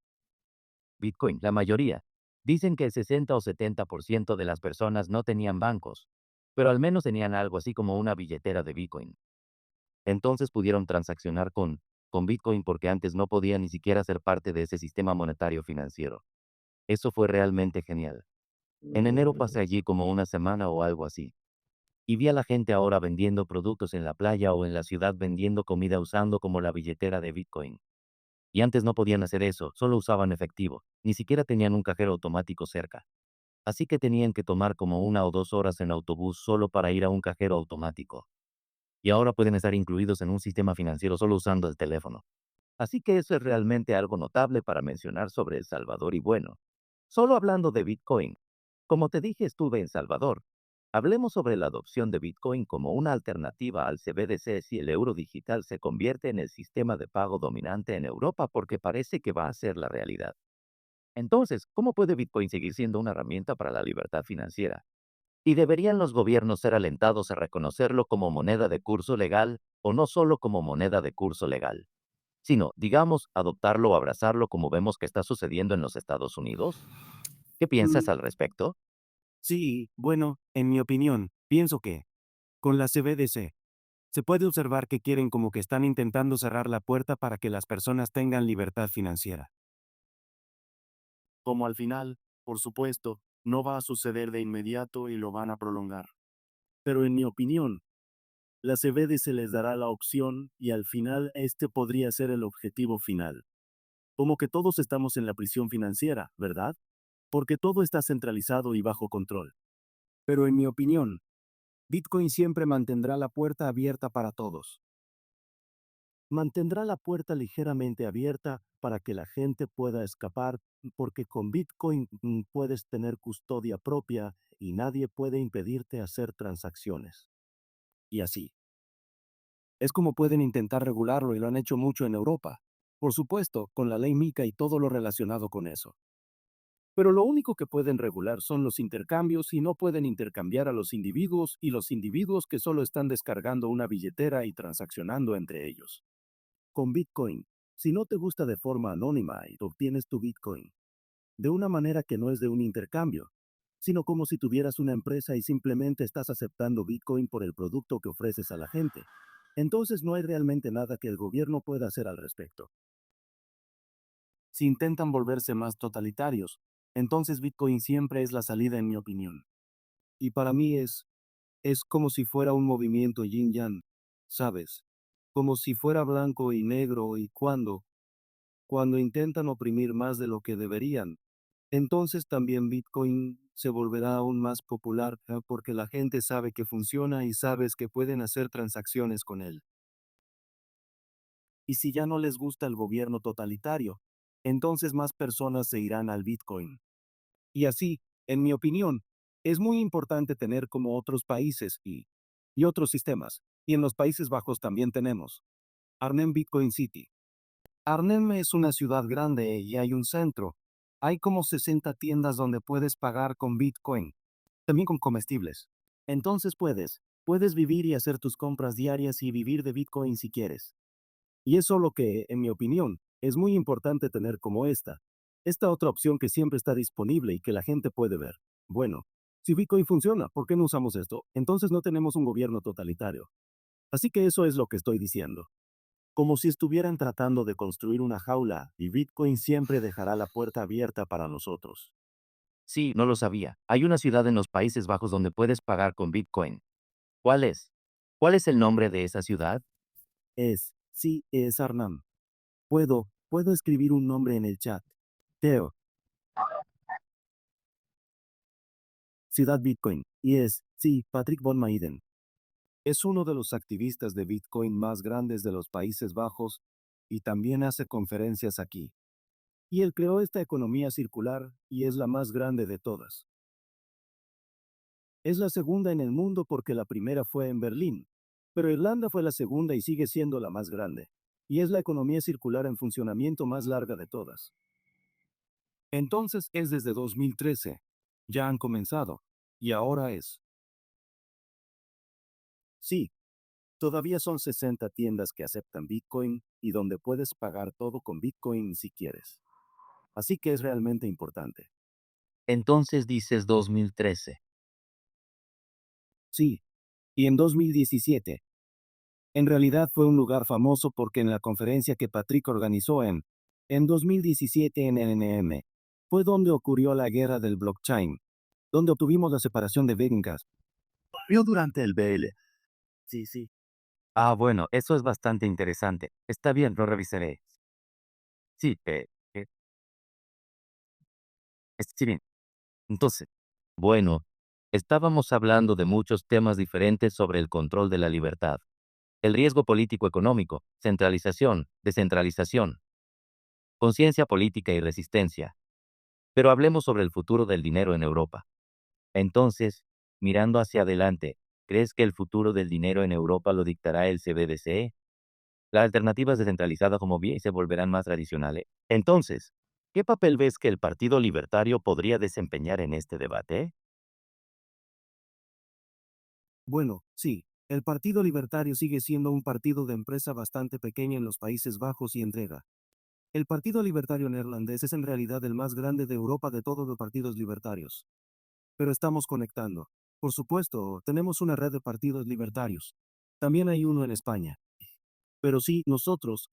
la mayoría, dicen que el 60 o 70% de las personas no tenían bancos, pero al menos tenían algo así como una billetera de Bitcoin. Entonces pudieron transaccionar con Bitcoin porque antes no podían ni siquiera ser parte de ese sistema monetario financiero. Eso fue realmente genial. En enero pasé allí como una semana o algo así. Y vi a la gente ahora vendiendo productos en la playa o en la ciudad vendiendo comida usando como la billetera de Bitcoin. Y antes no podían hacer eso, solo usaban efectivo, ni siquiera tenían un cajero automático cerca. Así que tenían que tomar como 1 o 2 horas en autobús solo para ir a un cajero automático. Y ahora pueden estar incluidos en un sistema financiero solo usando el teléfono. Así que eso es realmente algo notable para mencionar sobre El Salvador y bueno. Solo hablando de Bitcoin. Como te dije, estuve en Salvador. Hablemos sobre la adopción de Bitcoin como una alternativa al CBDC si el euro digital se convierte en el sistema de pago dominante en Europa porque parece que va a ser la realidad. Entonces, ¿cómo puede Bitcoin seguir siendo una herramienta para la libertad financiera? ¿Y deberían los gobiernos ser alentados a reconocerlo como moneda de curso legal o no solo como moneda de curso legal, sino, digamos, adoptarlo o abrazarlo como vemos que está sucediendo en los Estados Unidos? ¿Qué piensas Mm, al respecto? Sí, bueno, en mi opinión, pienso que, con la CBDC, se puede observar que quieren como que están intentando cerrar la puerta para que las personas tengan libertad financiera. Como al final, por supuesto, no va a suceder de inmediato y lo van a prolongar. Pero en mi opinión, la CBDC les dará la opción y al final este podría ser el objetivo final. Como que todos estamos en la prisión financiera, ¿verdad? Porque todo está centralizado y bajo control. Pero en mi opinión, Bitcoin siempre mantendrá la puerta abierta para todos. Mantendrá la puerta ligeramente abierta para que la gente pueda escapar, porque con Bitcoin puedes tener custodia propia y nadie puede impedirte hacer transacciones. Y así. Es como pueden intentar regularlo y lo han hecho mucho en Europa. Por supuesto, con la ley MiCA y todo lo relacionado con eso. Pero lo único que pueden regular son los intercambios y no pueden intercambiar a los individuos y los individuos que solo están descargando una billetera y transaccionando entre ellos. Con Bitcoin, si no te gusta de forma anónima y obtienes tu Bitcoin, de una manera que no es de un intercambio, sino como si tuvieras una empresa y simplemente estás aceptando Bitcoin por el producto que ofreces a la gente. Entonces no hay realmente nada que el gobierno pueda hacer al respecto. Si intentan volverse más totalitarios, entonces Bitcoin siempre es la salida en mi opinión. Y para mí es como si fuera un movimiento yin-yang, ¿sabes? Como si fuera blanco y negro y cuando intentan oprimir más de lo que deberían, entonces también Bitcoin se volverá aún más popular porque la gente sabe que funciona y sabes que pueden hacer transacciones con él. Y si ya no les gusta el gobierno totalitario, entonces más personas se irán al Bitcoin. Y así, en mi opinión, Es muy importante tener como otros países y otros sistemas. Y en los Países Bajos también tenemos Arnhem Bitcoin City. Arnhem es una ciudad grande y hay un centro. Hay como 60 tiendas donde puedes pagar con Bitcoin, también con comestibles. Entonces puedes vivir y hacer tus compras diarias y vivir de Bitcoin si quieres. Y eso lo que, en mi opinión, es muy importante tener como esta otra opción que siempre está disponible y que la gente puede ver. Bueno, si Bitcoin funciona, ¿por qué no usamos esto? Entonces no tenemos un gobierno totalitario. Así que eso es lo que estoy diciendo. Como si estuvieran tratando de construir una jaula y Bitcoin siempre dejará la puerta abierta para nosotros. Sí, no lo sabía. Hay una ciudad en los Países Bajos donde puedes pagar con Bitcoin. ¿Cuál es? ¿Cuál es el nombre de esa ciudad? Sí, es Arnhem. Puedo escribir un nombre en el chat. Teo, Ciudad Bitcoin. Y sí, Patrick von Maiden. Es uno de los activistas de Bitcoin más grandes de los Países Bajos y también hace conferencias aquí. Y él creó esta economía circular y es la más grande de todas. Es la segunda en el mundo porque la primera fue en Berlín, pero Irlanda fue la segunda y sigue siendo la más grande. Y es la economía circular en funcionamiento más larga de todas. Entonces es desde 2013. Ya han comenzado. Y ahora es. Sí, todavía son 60 tiendas que aceptan Bitcoin y donde puedes pagar todo con Bitcoin si quieres. Así que es realmente importante. Entonces dices 2013. Sí, y en 2017. En realidad fue un lugar famoso porque en la conferencia que Patrick organizó en 2017 en NNM, fue donde ocurrió la guerra del blockchain, donde obtuvimos la separación de Bitcoin. Vio durante el BL. Sí. Ah, bueno, eso es bastante interesante. Está bien, lo revisaré. Sí, sí, bien. Entonces, bueno, estábamos hablando de muchos temas diferentes sobre el control de la libertad, el riesgo político-económico, centralización, descentralización, conciencia política y resistencia. Pero hablemos sobre el futuro del dinero en Europa. Entonces, mirando hacia adelante, ¿crees que el futuro del dinero en Europa lo dictará el CBDC? Las alternativas descentralizadas como BIE se volverán más tradicionales. Entonces, ¿qué papel ves que el Partido Libertario podría desempeñar en este debate? Bueno, sí, el Partido Libertario sigue siendo un partido de empresa bastante pequeña en los Países Bajos y entrega. El Partido Libertario Neerlandés es en realidad el más grande de Europa de todos los partidos libertarios. Pero estamos conectando. Por supuesto, tenemos una red de partidos libertarios. También hay uno en España. Pero sí, nosotros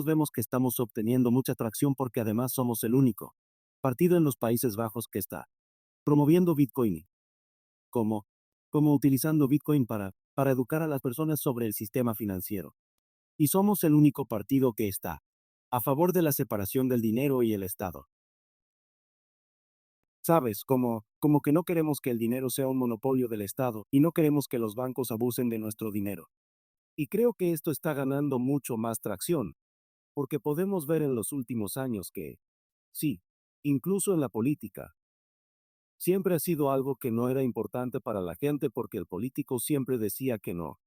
vemos que estamos obteniendo mucha atracción porque además somos el único partido en los Países Bajos que está promoviendo Bitcoin, como, como utilizando Bitcoin para educar a las personas sobre el sistema financiero. Y somos el único partido que está a favor de la separación del dinero y el Estado. Sabes, como que no queremos que el dinero sea un monopolio del Estado y no queremos que los bancos abusen de nuestro dinero. Y creo que esto está ganando mucho más tracción, porque podemos ver en los últimos años que, sí, incluso en la política, siempre ha sido algo que no era importante para la gente porque el político siempre decía que no.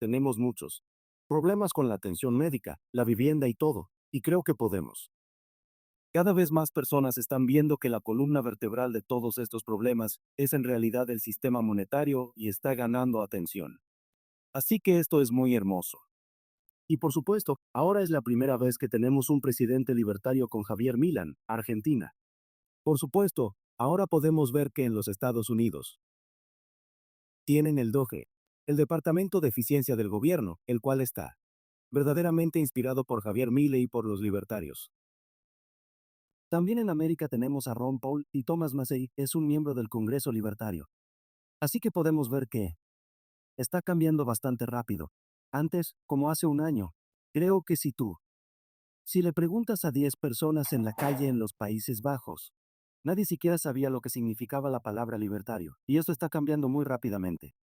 Tenemos muchos problemas con la atención médica, la vivienda y todo, y creo que podemos. Cada vez más personas están viendo que la columna vertebral de todos estos problemas es en realidad el sistema monetario y está ganando atención. Así que esto es muy hermoso. Y por supuesto, ahora es la primera vez que tenemos un presidente libertario con Javier Milei, Argentina. Por supuesto, ahora podemos ver que en los Estados Unidos tienen el DOGE, el Departamento de Eficiencia del Gobierno, el cual está verdaderamente inspirado por Javier Milei y por los libertarios. También en América tenemos a Ron Paul y Thomas Massie es un miembro del Congreso Libertario. Así que podemos ver que está cambiando bastante rápido. Antes, como hace un año, creo que si le preguntas a 10 personas en la calle en los Países Bajos, nadie siquiera sabía lo que significaba la palabra libertario, y esto está cambiando muy rápidamente.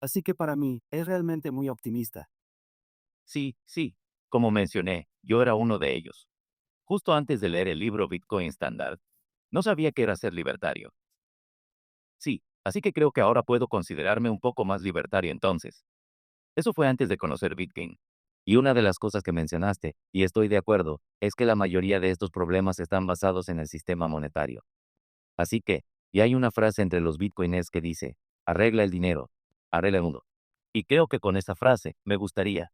Así que para mí, es realmente muy optimista. Sí, sí. Como mencioné, yo era uno de ellos. Justo antes de leer el libro Bitcoin Standard, no sabía qué era ser libertario. Sí, Así que creo que ahora puedo considerarme un poco más libertario entonces. Eso fue antes de conocer Bitcoin. Y una de las cosas que mencionaste, y estoy de acuerdo, es que la mayoría de estos problemas están basados en el sistema monetario. Así que, y hay una frase entre los bitcoiners que dice, arregla el dinero, arregla el mundo. Y creo que con esa frase me gustaría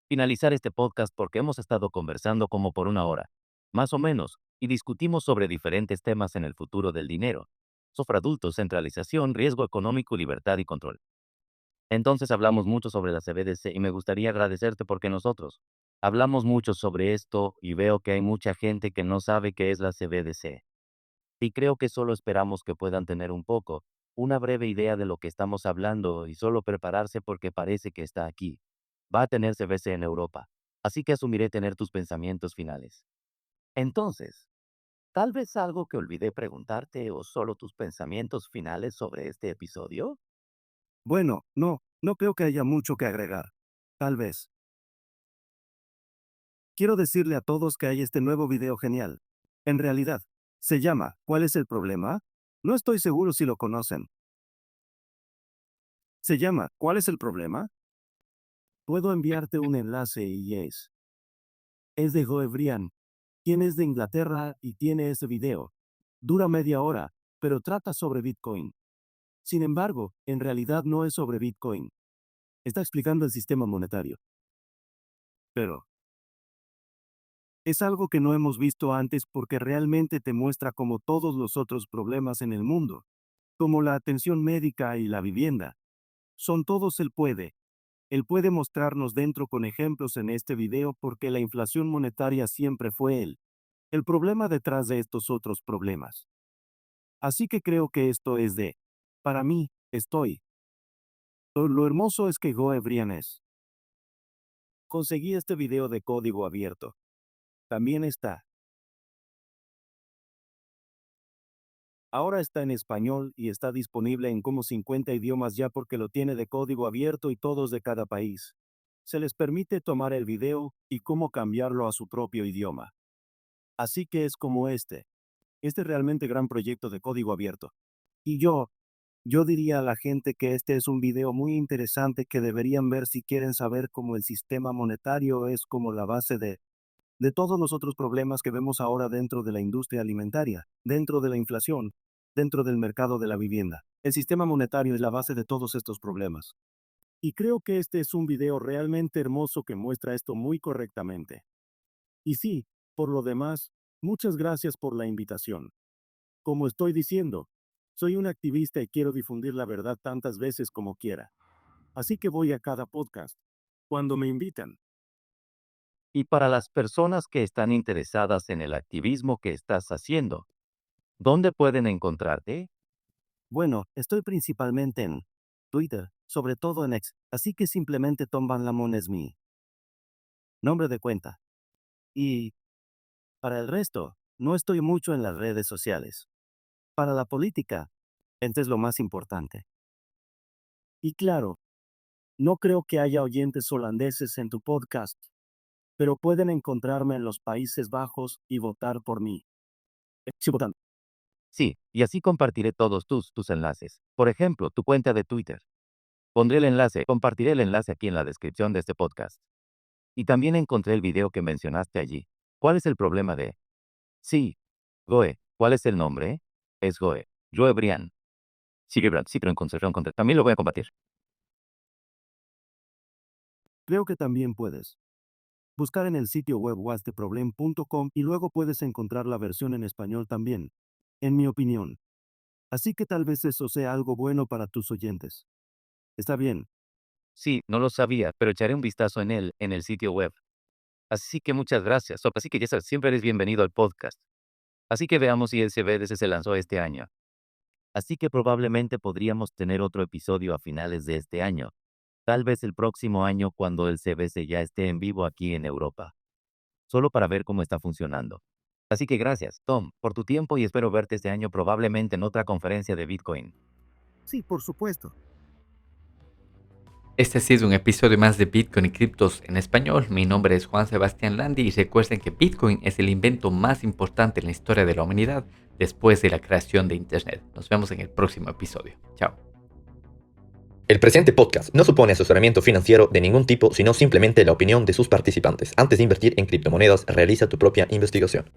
finalizar este podcast porque hemos estado conversando como por una hora, más o menos, y discutimos sobre diferentes temas en el futuro del dinero. Sobre adultos, centralización, riesgo económico, libertad y control. Entonces hablamos mucho sobre la CBDC y me gustaría agradecerte porque nosotros hablamos mucho sobre esto y veo que hay mucha gente que no sabe qué es la CBDC. Y creo que solo esperamos que puedan tener una breve idea de lo que estamos hablando y solo prepararse porque parece que está aquí. Va a tener CBC en Europa. Así que asumiré tener tus pensamientos finales. Entonces, tal vez algo que olvidé preguntarte o solo tus pensamientos finales sobre este episodio. Bueno, no creo que haya mucho que agregar. Tal vez. Quiero decirle a todos que hay este nuevo video genial. En realidad, se llama ¿Cuál es el problema? No estoy seguro si lo conocen. Se llama ¿Cuál es el problema? Puedo enviarte un enlace y es de Goe Brian, quien es de Inglaterra y tiene ese video. Dura media hora, pero trata sobre Bitcoin. Sin embargo, en realidad no es sobre Bitcoin. Está explicando el sistema monetario. Pero es algo que no hemos visto antes porque realmente te muestra como todos los otros problemas en el mundo, como la atención médica y la vivienda. Son todos él puede. Él puede mostrarnos dentro con ejemplos en este video porque la inflación monetaria siempre fue él. El problema detrás de estos otros problemas. Así que creo que esto es para mí, lo hermoso es que Goe Brian es. Conseguí este video de código abierto. También está. Ahora está en español y está disponible en como 50 idiomas ya porque lo tiene de código abierto y todos de cada país. Se les permite tomar el video y cómo cambiarlo a su propio idioma. Así que es como este realmente gran proyecto de código abierto. Y yo diría a la gente que este es un video muy interesante que deberían ver si quieren saber cómo el sistema monetario es como la base de todos los otros problemas que vemos ahora dentro de la industria alimentaria, dentro de la inflación, dentro del mercado de la vivienda. El sistema monetario es la base de todos estos problemas. Y creo que este es un video realmente hermoso que muestra esto muy correctamente. Y sí, por lo demás, muchas gracias por la invitación. Como estoy diciendo, soy un activista y quiero difundir la verdad tantas veces como quiera. Así que voy a cada podcast, cuando me invitan. Y para las personas que están interesadas en el activismo que estás haciendo, ¿dónde pueden encontrarte? Bueno, estoy principalmente en Twitter, sobre todo en X, así que simplemente Tom Van Lamon es mi nombre de cuenta. Y para el resto, no estoy mucho en las redes sociales. Para la política, este es lo más importante. Y claro, no creo que haya oyentes holandeses en tu podcast, pero pueden encontrarme en los Países Bajos y votar por mí. Sí, votando. Sí, y así compartiré todos tus enlaces. Por ejemplo, tu cuenta de Twitter. Compartiré el enlace aquí en la descripción de este podcast. Y también encontré el video que mencionaste allí. ¿Cuál es el problema de? Sí, Goe. ¿Cuál es el nombre? Es Goe. Joe Brian. Sí, Brian. Sí, pero encontré. También lo voy a compartir. Creo que también puedes buscar en el sitio web whatstheproblem.com y luego puedes encontrar la versión en español también, en mi opinión. Así que tal vez eso sea algo bueno para tus oyentes. Está bien. Sí, no lo sabía, pero echaré un vistazo en el sitio web. Así que muchas gracias. Así que ya sabes, siempre eres bienvenido al podcast. Así que veamos si el CBDC se lanzó este año. Así que probablemente podríamos tener otro episodio a finales de este año. Tal vez el próximo año cuando el CBC ya esté en vivo aquí en Europa. Solo para ver cómo está funcionando. Así que gracias, Tom, por tu tiempo y espero verte este año probablemente en otra conferencia de Bitcoin. Sí, por supuesto. Este ha sido un episodio más de Bitcoin y criptos en español. Mi nombre es Juan Sebastián Landi y recuerden que Bitcoin es el invento más importante en la historia de la humanidad. después de la creación de Internet. Nos vemos en el próximo episodio. Chao. El presente podcast no supone asesoramiento financiero de ningún tipo, sino simplemente la opinión de sus participantes. Antes de invertir en criptomonedas, realiza tu propia investigación.